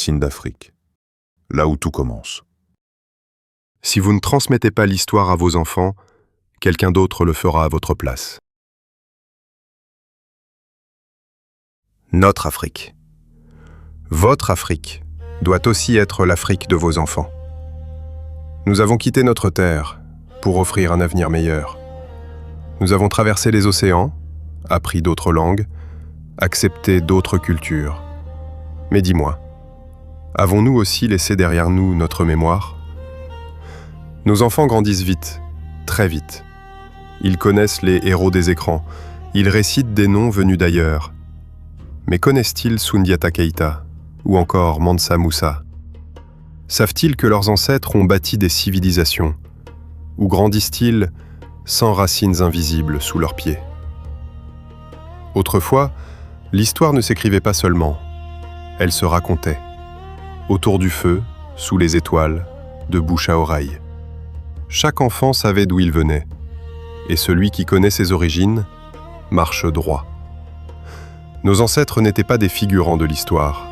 racines d'Afrique, là où tout commence. Si vous ne transmettez pas l'histoire à vos enfants, quelqu'un d'autre le fera à votre place. Notre Afrique. Votre Afrique doit aussi être l'Afrique de vos enfants. Nous avons quitté notre terre pour offrir un avenir meilleur. Nous avons traversé les océans, appris d'autres langues, accepté d'autres cultures. Mais dis-moi, avons-nous aussi laissé derrière nous notre mémoire ? Nos enfants grandissent vite, très vite. Ils connaissent les héros des écrans, ils récitent des noms venus d'ailleurs. Mais connaissent-ils Soundiata Keïta ou encore Mansa Moussa ? Savent-ils que leurs ancêtres ont bâti des civilisations ? Ou grandissent-ils sans racines invisibles sous leurs pieds ? Autrefois, l'histoire ne s'écrivait pas seulement, elle se racontait. Autour du feu, sous les étoiles, de bouche à oreille. Chaque enfant savait d'où il venait, et celui qui connaît ses origines marche droit. Nos ancêtres n'étaient pas des figurants de l'histoire,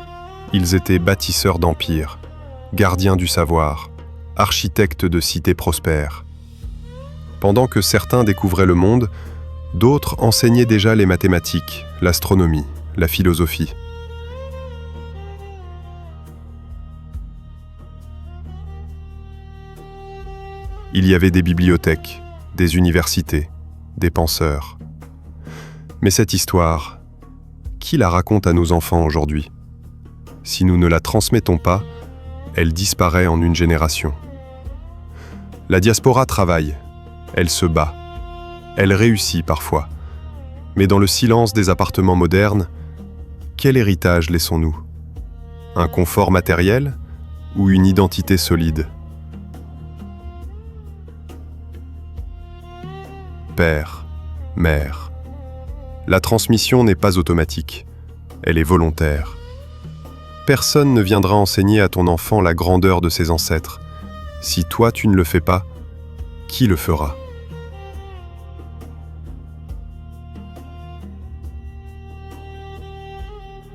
ils étaient bâtisseurs d'empires, gardiens du savoir, architectes de cités prospères. Pendant que certains découvraient le monde, d'autres enseignaient déjà les mathématiques, l'astronomie, la philosophie. Il y avait des bibliothèques, des universités, des penseurs. Mais cette histoire, qui la raconte à nos enfants aujourd'hui ? Si nous ne la transmettons pas, elle disparaît en une génération. La diaspora travaille, elle se bat, elle réussit parfois. Mais dans le silence des appartements modernes, quel héritage laissons-nous ? Un confort matériel ou une identité solide ? Père, mère. La transmission n'est pas automatique, elle est volontaire. Personne ne viendra enseigner à ton enfant la grandeur de ses ancêtres. Si toi tu ne le fais pas, qui le fera ?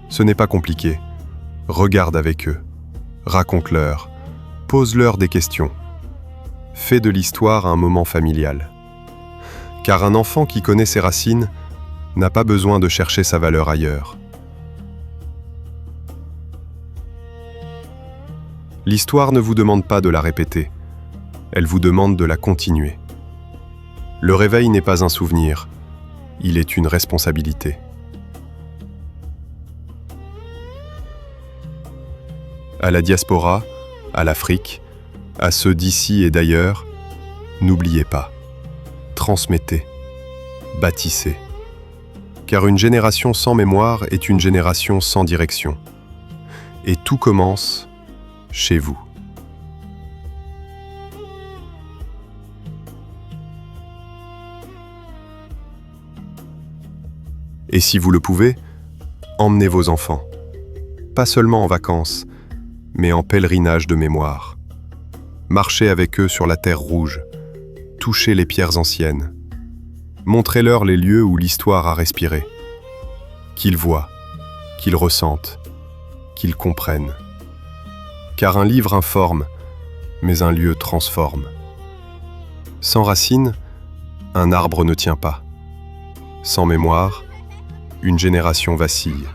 Ce n'est pas compliqué. Regarde avec eux, raconte-leur, pose-leur des questions. Fais de l'histoire un moment familial. Car un enfant qui connaît ses racines n'a pas besoin de chercher sa valeur ailleurs. L'histoire ne vous demande pas de la répéter, elle vous demande de la continuer. Le réveil n'est pas un souvenir, il est une responsabilité. À la diaspora, à l'Afrique, à ceux d'ici et d'ailleurs, n'oubliez pas. Transmettez, bâtissez. Car une génération sans mémoire est une génération sans direction. Et tout commence chez vous. Et si vous le pouvez, emmenez vos enfants. Pas seulement en vacances, mais en pèlerinage de mémoire. Marchez avec eux sur la terre rouge. Touchez les pierres anciennes. Montrez-leur les lieux où l'histoire a respiré. Qu'ils voient, qu'ils ressentent, qu'ils comprennent. Car un livre informe, mais un lieu transforme. Sans racines, un arbre ne tient pas. Sans mémoire, une génération vacille.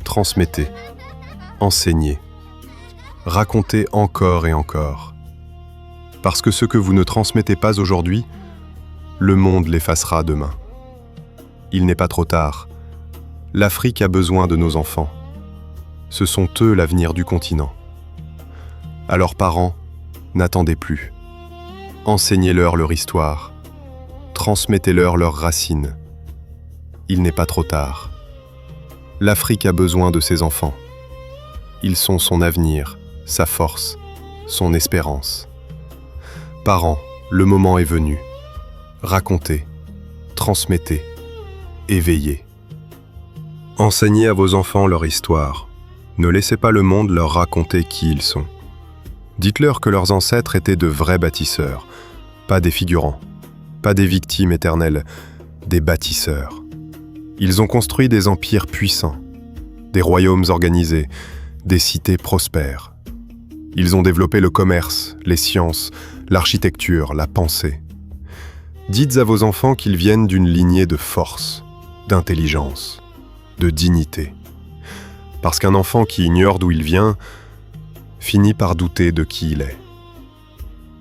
Transmettez, enseignez, racontez encore et encore. Parce que ce que vous ne transmettez pas aujourd'hui, le monde l'effacera demain. Il n'est pas trop tard. L'Afrique a besoin de nos enfants. Ce sont eux l'avenir du continent. Alors parents, n'attendez plus. Enseignez-leur leur histoire. Transmettez-leur leurs racines. Il n'est pas trop tard. L'Afrique a besoin de ses enfants. Ils sont son avenir, sa force, son espérance. Parents, le moment est venu. Racontez, transmettez, éveillez. Enseignez à vos enfants leur histoire. Ne laissez pas le monde leur raconter qui ils sont. Dites-leur que leurs ancêtres étaient de vrais bâtisseurs, pas des figurants, pas des victimes éternelles, des bâtisseurs. Ils ont construit des empires puissants, des royaumes organisés, des cités prospères. Ils ont développé le commerce, les sciences, l'architecture, la pensée. Dites à vos enfants qu'ils viennent d'une lignée de force, d'intelligence, de dignité. Parce qu'un enfant qui ignore d'où il vient finit par douter de qui il est.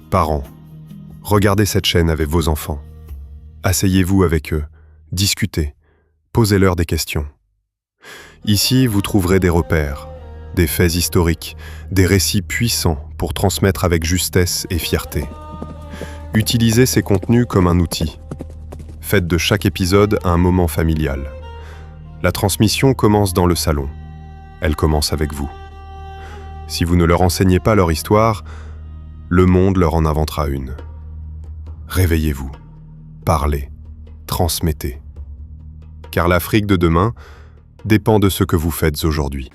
Parents, regardez cette chaîne avec vos enfants. Asseyez-vous avec eux, discutez, posez-leur des questions. Ici, vous trouverez des repères, des faits historiques, des récits puissants pour transmettre avec justesse et fierté. Utilisez ces contenus comme un outil. Faites de chaque épisode un moment familial. La transmission commence dans le salon. Elle commence avec vous. Si vous ne leur enseignez pas leur histoire, le monde leur en inventera une. Réveillez-vous, parlez, transmettez. Car l'Afrique de demain dépend de ce que vous faites aujourd'hui.